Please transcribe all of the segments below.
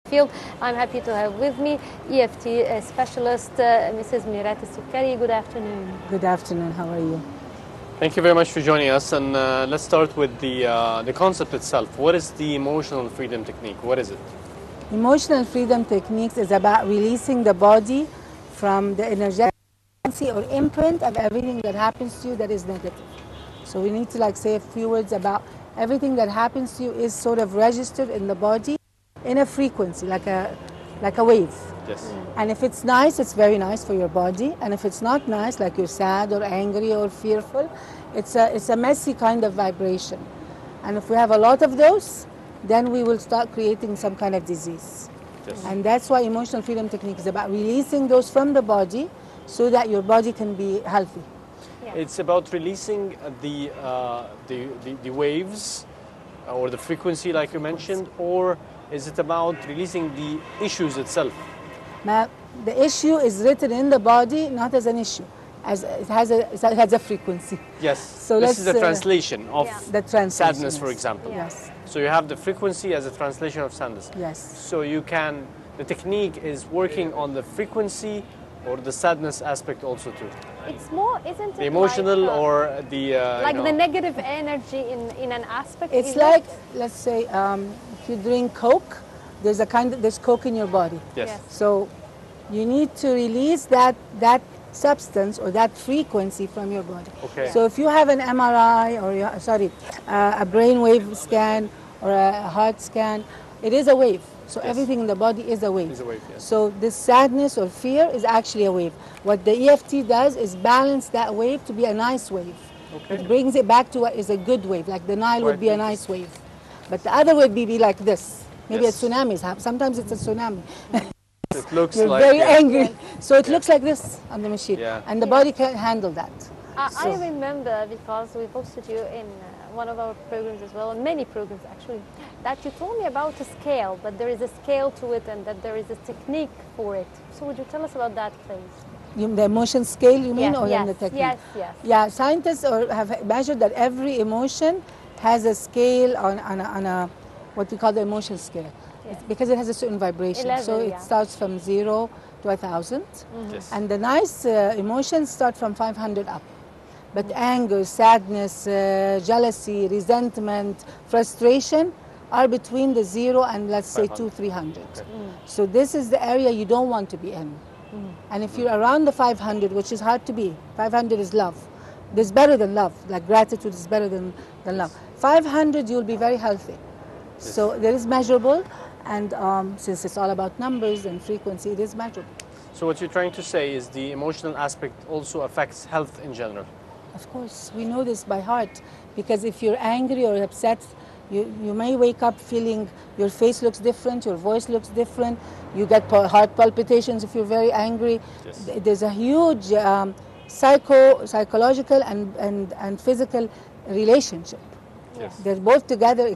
field. I'm happy to have with me EFT specialist Mrs. Mirat Sukkari. Good afternoon. Good afternoon. How are you? Thank you very much for joining us. And let's start with the concept itself. What is the emotional freedom technique? What is it? Emotional freedom techniques is about releasing the body from the energetic or imprint of everything that happens to you that is negative. So we need to say a few words about everything that happens to you is sort of registered in the body in a frequency, like a wave. Yes. And if it's nice, it's very nice for your body. And if it's not nice, like you're sad or angry or fearful, it's a messy kind of vibration. And if we have a lot of those, then we will start creating some kind of disease. Yes. And that's why emotional freedom technique is about releasing those from the body so that your body can be healthy. Yeah. It's about releasing the waves or the frequency, like you mentioned, or is it about releasing the issues itself? Now, the issue is written in the body not as an issue, as it has a frequency. Yes. So this is the let's, translation of the translation, sadness, for yes. example. Yes. So you have the frequency as a translation of sadness. Yes. So the technique is working on the frequency or the sadness aspect also too. It's more, isn't it? The emotional like, or the the negative energy in an aspect. It's like, let's say, if you drink Coke, there's Coke in your body. Yes. Yes. So you need to release that substance or that frequency from your body. Okay. So if you have an MRI or a brainwave scan or a heart scan, it is a wave. So Yes. everything in the body is a wave. Is a wave, yes. So this sadness or fear is actually a wave. What the EFT does is balance that wave to be a nice wave. Okay. It brings it back to what is a good wave, like the Nile would be a Quite nice wave. But the other would be like this. Maybe Yes. a tsunami. Sometimes it's a tsunami. It looks You're like very angry. So it looks like this on the machine. Yeah. And the body can't handle that. I remember, because we posted you in one of our programs as well, and many programs actually, that you told me about a scale, but there is a scale to it and that there is a technique for it. So would you tell us about that, please? The emotion scale, you mean, Yes, or yes, then the technique? yes, yes. Yeah, scientists have measured that every emotion has a scale on a what we call the emotion scale. Yes. Because it has a certain vibration. So Level, it yeah. starts from 0 to 1,000. Yes. And the nice emotions start from 500 up. But anger, sadness, jealousy, resentment, frustration are between the 0 and let's say 200, 300. Okay. So this is the area you don't want to be in. And if you're around the 500, which is hard to be, 500 is love. There's better than love, like gratitude is better than love. 500, you'll be very healthy. So there is measurable, and since it's all about numbers and frequency, it is measurable. So what you're trying to say is the emotional aspect also affects health in general. Of course, we know this by heart, because if you're angry or upset, you may wake up feeling your face looks different, your voice looks different, you get heart palpitations if you're very angry. Yes. There's a huge psychological and physical relationship. Yes. They're both together,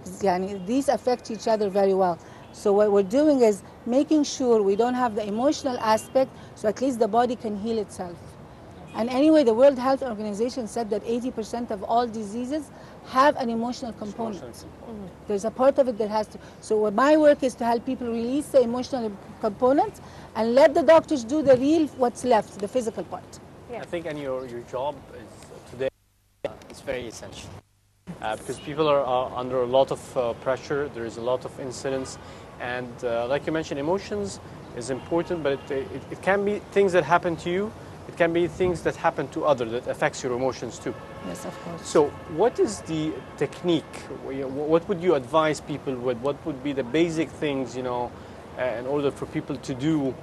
these affect each other very well. So what we're doing is making sure we don't have the emotional aspect, so at least the body can heal itself. And anyway, the World Health Organization said that 80% of all diseases have an emotional component. There's a part of it that has to. So what my work is to help people release the emotional component and let the doctors do the real what's left, the physical part. I think, and your job is today is very essential. Because people are under a lot of pressure, there is a lot of incidents, and like you mentioned, emotions is important, but it can be things that happen to you, it can be things that happen to others that affects your emotions too. Yes, of course. So what is the technique? What would you advise people with? What would be the basic things, in order for people to do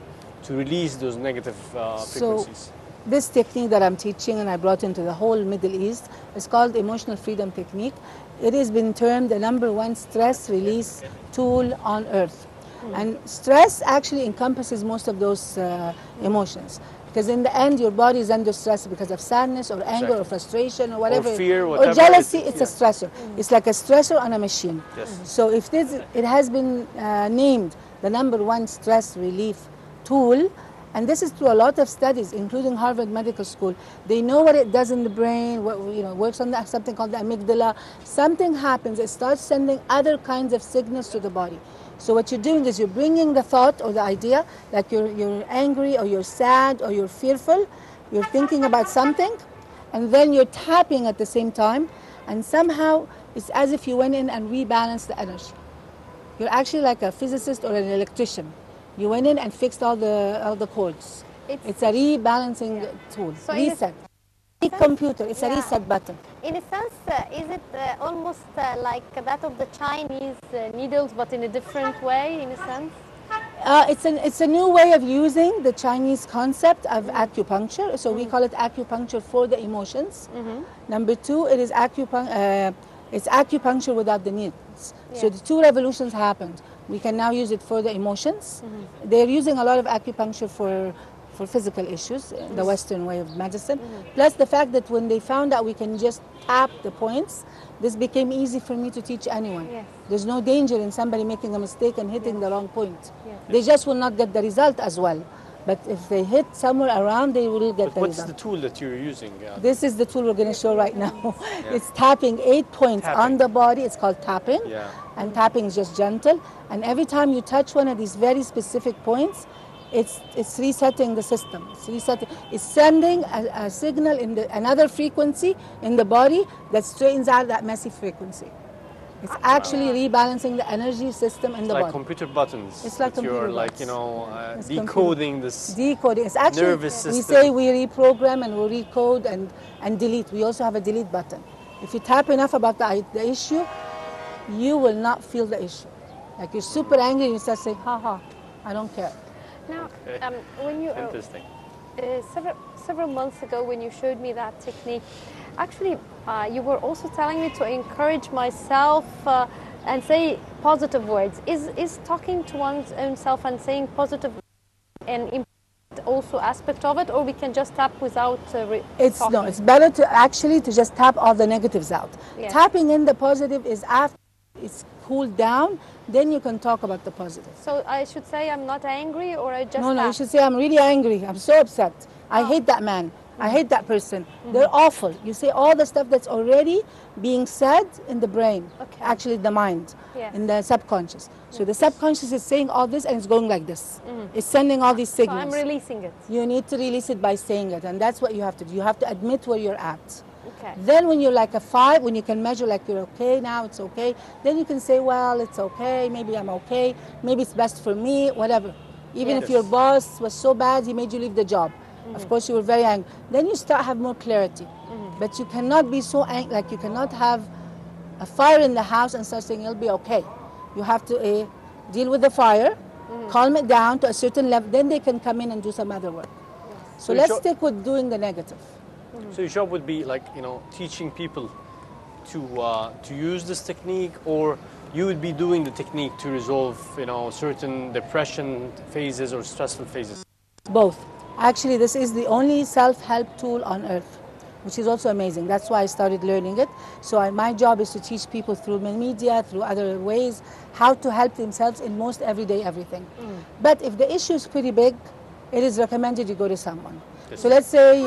to release those negative frequencies? This technique that I'm teaching and I brought into the whole Middle East is called emotional freedom technique. It has been termed the #1 stress release tool on earth. And stress actually encompasses most of those emotions. Because in the end, your body is under stress because of sadness or anger or frustration or whatever. Or fear, whatever. Or jealousy, it's a stressor. It's like a stressor on a machine. Yes. So if it has been named the #1 stress relief tool, and this is through a lot of studies, including Harvard Medical School. They know what it does in the brain, works on something called the amygdala. Something happens, it starts sending other kinds of signals to the body. So what you're doing is you're bringing the thought or the idea, like you're angry or you're sad or you're fearful, you're thinking about something, and then you're tapping at the same time, and somehow it's as if you went in and rebalanced the energy. You're actually like a physicist or an electrician. You went in and fixed all the chords. It's a rebalancing tool, So reset. Computer, it's a Yeah. reset button. In a sense, is it almost like that of the Chinese needles, but in a different way, in a sense? It's a new way of using the Chinese concept of acupuncture. So we call it acupuncture for the emotions. Number two, it is it's acupuncture without the needles. So Yeah. the two revolutions happened. We can now use it for the emotions. They're using a lot of acupuncture for physical issues, the Western way of medicine. Plus the fact that when they found out we can just tap the points, this became easy for me to teach anyone. Yes. There's no danger in somebody making a mistake and hitting the wrong point. Yes. They just will not get the result as well. But if they hit somewhere around, they will get But the what's result. the tool that you're using? This is the tool we're going to show right now. It's tapping 8 points Tapping. on the body. It's called tapping. Yeah. And tapping is just gentle. And every time you touch one of these very specific points, it's resetting the system. It's sending a signal in another frequency in the body that straightens out that messy frequency. It's actually rebalancing the energy system in the Like body. computer buttons. It's like that you're computer like, buttons. It's decoding this. Decoding. It's actually, nervous we system. say we reprogram and we recode and delete. We also have a delete button. If you tap enough about the issue, you will not feel the issue. Like you're super angry and you start saying, ha ha, I don't care. Now, Okay. when you Interesting. several months ago when you showed me that technique, actually you were also telling me to encourage myself and say positive words. Is talking to one's own self and saying positive an important also aspect of it, or we can just tap without talking? It's better to just tap all the negatives out. Yes. Tapping in the positive is after it's cooled down, then you can talk about the positive. So I should say I'm not angry, or I just No, you tap? should say, I'm really angry. I'm so upset. I hate that man. I hate that person. They're awful. You say all the stuff that's already being said in the brain, Okay. actually the mind, Yes. in the subconscious. So the subconscious is saying all this and it's going like this. It's sending all these So signals. I'm releasing it. You need to release it by saying it, and that's what you have to do. You have to admit where you're at. Okay. Then when you're like a 5, when you can measure like you're okay now, it's okay, then you can say, well, it's okay, maybe I'm okay, maybe it's best for me, whatever. Even if Yes. your boss was so bad, he made you leave the job. Of course, you were very angry. Then you start have more clarity. But you cannot be so angry, like you cannot have a fire in the house and start saying it'll be okay. You have to deal with the fire, calm it down to a certain level, then they can come in and do some other work. So So you let's show- stick with doing the negative. So your job would be like, teaching people to use this technique, or you would be doing the technique to resolve, certain depression phases or stressful phases. Both. Actually, this is the only self-help tool on earth, which is also amazing. That's why I started learning it. So my job is to teach people through media, through other ways, how to help themselves in most everyday everything. But if the issue is pretty big, it is recommended you go to someone. Yes. So let's say,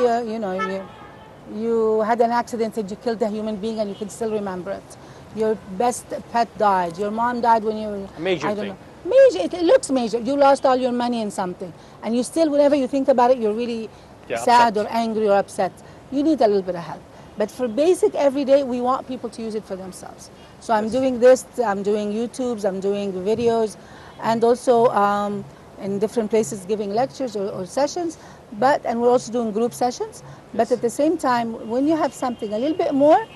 you had an accident and you killed a human being and you can still remember it. Your best pet died. Your mom died when you were... A major I don't thing. know. Major, it looks major. You lost all your money in something. And you still, whenever you think about it, you're really sad upset. or angry or upset. You need a little bit of help. But for basic everyday, we want people to use it for themselves. So I'm doing this, I'm doing YouTubes, I'm doing videos, and also in different places giving lectures or sessions. And we're also doing group sessions. But at the same time, when you have something a little bit more,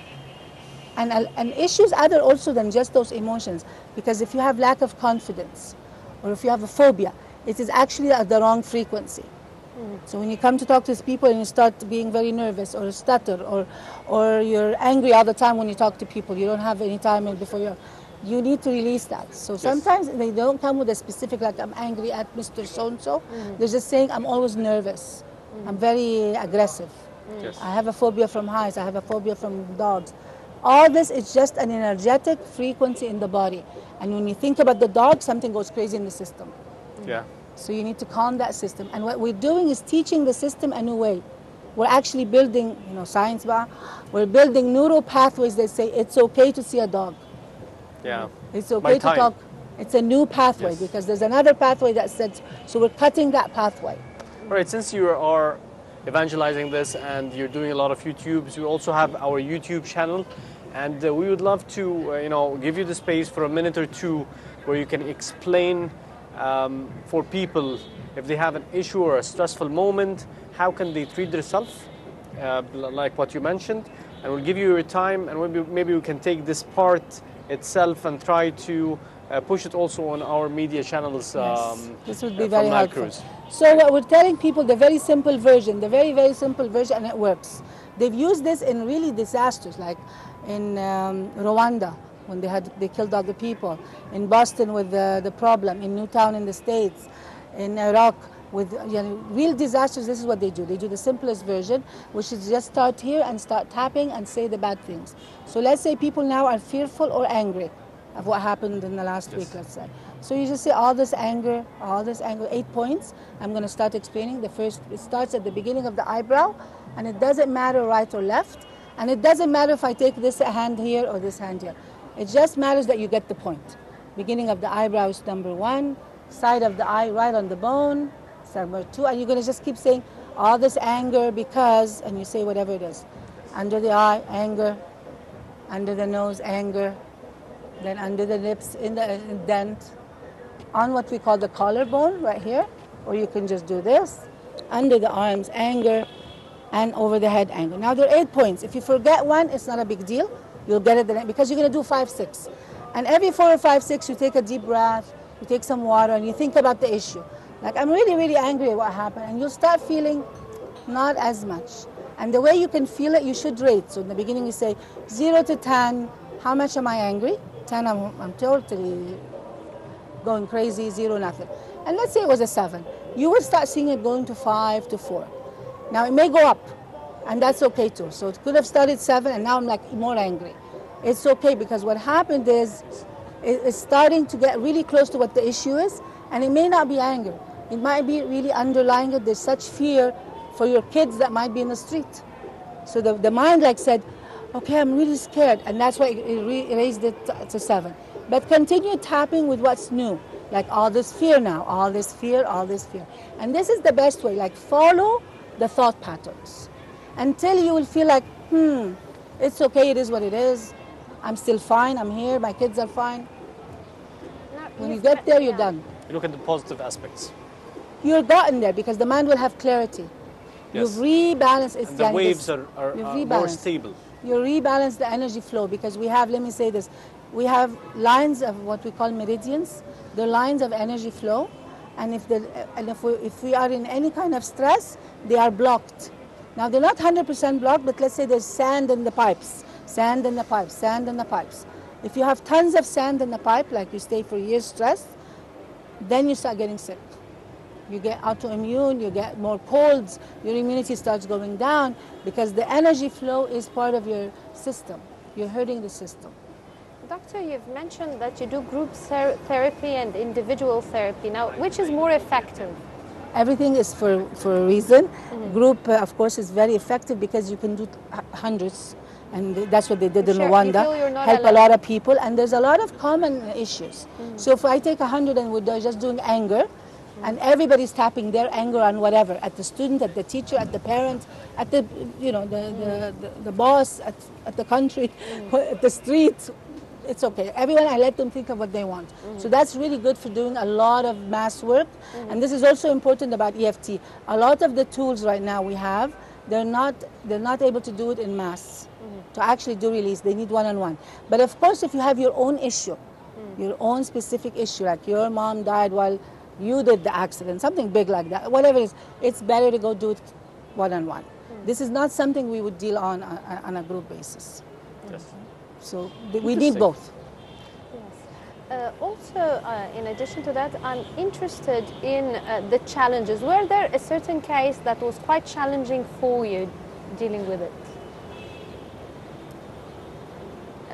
and issues other also than just those emotions, because if you have lack of confidence or if you have a phobia, it is actually at the wrong frequency. So when you come to talk to people and you start being very nervous or stutter or you're angry all the time when you talk to people, you don't have any time before you need to release that. So sometimes they don't come with a specific, like I'm angry at Mr. So-and-so. They're just saying I'm always nervous. I'm very aggressive. Yes. I have a phobia from heights. I have a phobia from dogs. All this is just an energetic frequency in the body. And when you think about the dog, something goes crazy in the system. Yeah. So you need to calm that system. And what we're doing is teaching the system a new way. We're actually building, science, we're building neural pathways that say it's okay to see a dog. Yeah. It's By okay to time. talk. It's a new pathway Yes. because there's another pathway that said, so we're cutting that pathway. All right, since you are evangelizing this and you're doing a lot of YouTubes, we also have our YouTube channel, and we would love to, give you the space for a minute or two where you can explain for people if they have an issue or a stressful moment, how can they treat themselves, like what you mentioned, and we'll give you your time, and maybe we can take this part itself and try to push it also on our media channels. Yes, this would be from very Nile helpful. Cruise. So what we're telling people, the very simple version, the very, very simple version, and it works. They've used this in really disasters, like in Rwanda, when they killed all the people, in Boston with the problem, in Newtown in the States, in Iraq with real disasters. This is what they do. They do the simplest version, which is just start here and start tapping and say the bad things. So let's say people now are fearful or angry of what happened in the last week, let's say. So you just say all this anger, 8 points. I'm going to start explaining. The first, it starts at the beginning of the eyebrow, and it doesn't matter right or left, and it doesn't matter if I take this hand here or this hand here. It just matters that you get the point. Beginning of the eyebrow is number 1, side of the eye right on the bone, number 2, and you're going to just keep saying all this anger because, and you say whatever it is. Under the eye, anger. Under the nose, anger. Then under the lips, in the dent, on what we call the collarbone right here, or you can just do this. Under the arms, anger, and over the head, anger. Now there are 8 points. If you forget one, it's not a big deal. You'll get it the next, because you're going to do 5, 6. And every 4 or 5, 6, you take a deep breath, you take some water, and you think about the issue. Like, I'm really, really angry at what happened, and you'll start feeling not as much. And the way you can feel it, you should rate. So in the beginning, you say 0 to 10, how much am I angry? 10, I'm totally going crazy, 0, nothing. And let's say it was a 7. You will start seeing it going to 5 to 4. Now it may go up, and that's okay too. So it could have started 7, and now I'm like more angry. It's okay, because what happened is it's starting to get really close to what the issue is, and it may not be anger. It might be really underlying it. There's such fear for your kids that might be in the street. So the mind like said, okay, I'm really scared, and that's why it raised it to 7. But continue tapping with what's new, like all this fear now, all this fear, all this fear. And this is the best way, like follow the thought patterns until you will feel like, it's okay, it is what it is. I'm still fine, I'm here, my kids are fine. When you get there, you're done. You look at the positive aspects. You're gotten there because the mind will have clarity. Yes. You've rebalanced. It's And the waves are more stable. You rebalance the energy flow, because we have, let me say this, we have lines of what we call meridians. They're lines of energy flow, and if we are in any kind of stress, they are blocked. Now they're not 100% blocked, but let's say there's sand in the pipes, sand in the pipes, sand in the pipes. If you have tons of sand in the pipe, like you stay for years stressed, then you start getting sick. You get autoimmune, you get more colds, your immunity starts going down, because the energy flow is part of your system. You're hurting the system. Doctor, you've mentioned that you do group therapy and individual therapy. Now, which is more effective? Everything is for a reason. Group, of course, is very effective because you can do hundreds, and that's what they did in Rwanda. Help a lot of people, and there's a lot of common issues. So if I take 100 and we're just doing anger, and everybody's tapping their anger on whatever, at the student, at the teacher, at the parent, at the the boss, at the country, at the street. It's okay. Everyone, I let them think of what they want. So that's really good for doing a lot of mass work. And this is also important about EFT. A lot of the tools right now we have, they're not able to do it in mass. To actually do release, they need one-on-one. But of course, if you have your own issue, your own specific issue, like your mom died while you did the accident, something big like that, whatever it is, it's better to go do it one-on-one. This is not something we would deal on a group basis. Yes. So we need both. Yes. Also, in addition to that, I'm interested in the challenges. Were there a certain case that was quite challenging for you dealing with it?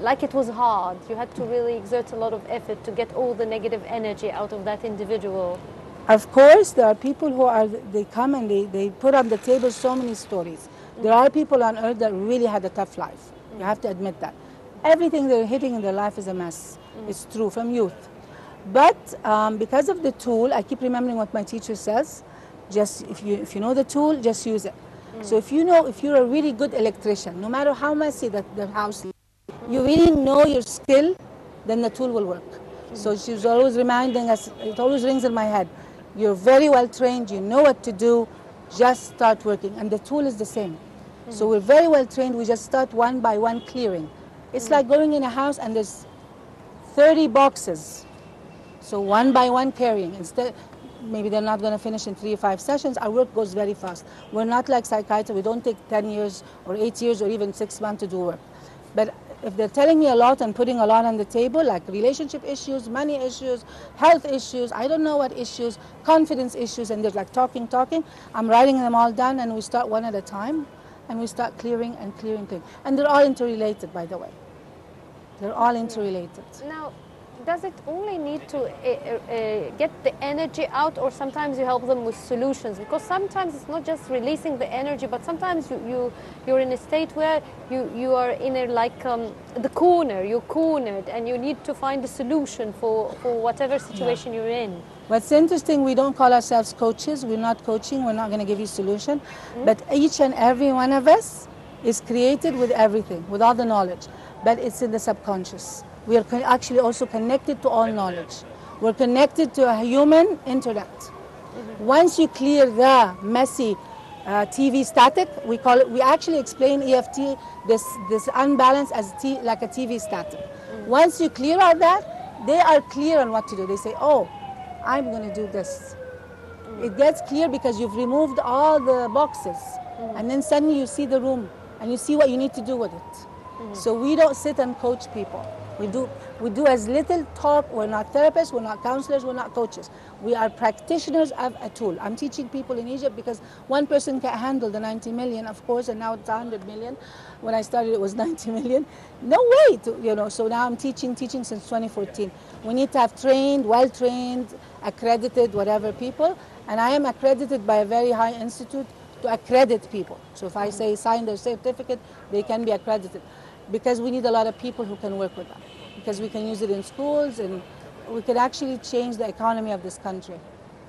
Like it was hard, you had to really exert a lot of effort to get all the negative energy out of that individual. Of course, there are people they come and they put on the table so many stories. There are people on earth that really had a tough life. You have to admit that. Everything they're hitting in their life is a mess. It's true, from youth. But because of the tool, I keep remembering what my teacher says. Just if you know the tool, just use it. So if you're a really good electrician, no matter how messy the house is, you really know your skill, then the tool will work. So she's always reminding us, it always rings in my head, you're very well trained, you know what to do, just start working. And the tool is the same. So we're very well trained, we just start one by one clearing. It's like going in a house and there's 30 boxes. So one by one carrying. Instead, maybe they're not going to finish in 3 or 5 sessions. Our work goes very fast. We're not like psychiatry. We don't take 10 years or 8 years or even 6 months to do work. But if they're telling me a lot and putting a lot on the table, like relationship issues, money issues, health issues, I don't know what issues, confidence issues, and they're like talking, I'm writing them all down, and we start one at a time, and we start clearing and clearing. And they're all interrelated, by the way. They're all interrelated. Now, does it only need to get the energy out, or sometimes you help them with solutions? Because sometimes it's not just releasing the energy, but sometimes you're in a state where you are in a the corner, you're cornered, and you need to find a solution for whatever situation you're in. What's interesting, we don't call ourselves coaches. We're not coaching. We're not going to give you a solution. But each and every one of us is created with everything, with all the knowledge. But it's in the subconscious. We are actually also connected to all knowledge. We're connected to a human internet. Once you clear the messy TV static, we call it. We actually explain EFT, this unbalance, as like a TV static. Once you clear out that, they are clear on what to do. They say, "Oh, I'm going to do this." It gets clear because you've removed all the boxes, and then suddenly you see the room and you see what you need to do with it. So we don't sit and coach people. We do as little talk. We're not therapists, we're not counselors, we're not coaches. We are practitioners of a tool. I'm teaching people in Egypt because one person can't handle the 90 million, of course, and now it's 100 million. When I started, it was 90 million. No way, so now I'm teaching since 2014. We need to have trained, well-trained, accredited, whatever people, and I am accredited by a very high institute to accredit people. So if I say sign their certificate, they can be accredited. Because we need a lot of people who can work with them. Because we can use it in schools, and we could actually change the economy of this country.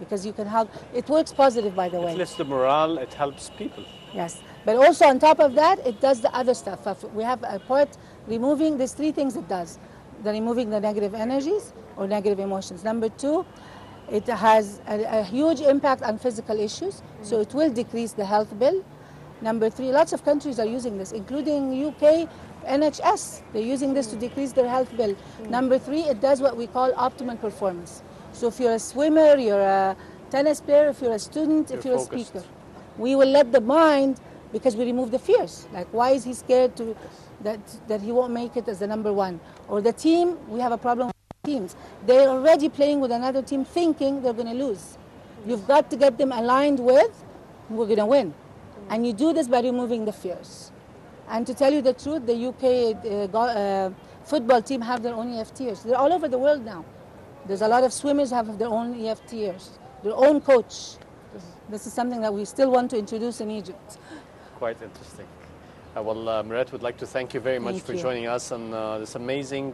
Because you can help. It works positive, by the way. It lifts the morale, it helps people. Yes. But also on top of that, it does the other stuff. We have a part removing, there's 3 things it does. Removing the negative energies or negative emotions. Number 2, it has a huge impact on physical issues. So it will decrease the health bill. Number 3, lots of countries are using this, including UK, NHS. They're using this to decrease their health bill. Number 3, it does what we call optimal performance. So if you're a swimmer, you're a tennis player, if you're a student, if you're focused. a speaker, we will let the mind, because we remove the fears. Like, why is he scared that he won't make it as the number 1? Or the team, we have a problem with teams. They're already playing with another team thinking they're going to lose. You've got to get them aligned with, we're going to win. And you do this by removing the fears. And to tell you the truth, the UK football team have their own EFTers. They're all over the world now. There's a lot of swimmers who have their own EFTers, their own coach. This is something that we still want to introduce in Egypt. Quite interesting. Miret, would like to thank you very much for joining us on this amazing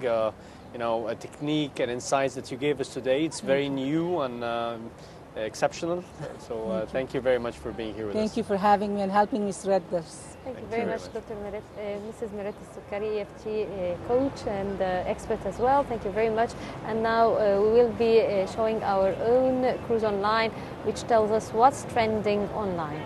technique and insights that you gave us today. It's very new and exceptional. So thank you very much for being here with us. Thank you for having me and helping me spread this. Thank you very much, Dr. Miret, Mrs. Miret Soukari, EFT coach and expert as well. Thank you very much. And now we will be showing our own cruise online, which tells us what's trending online.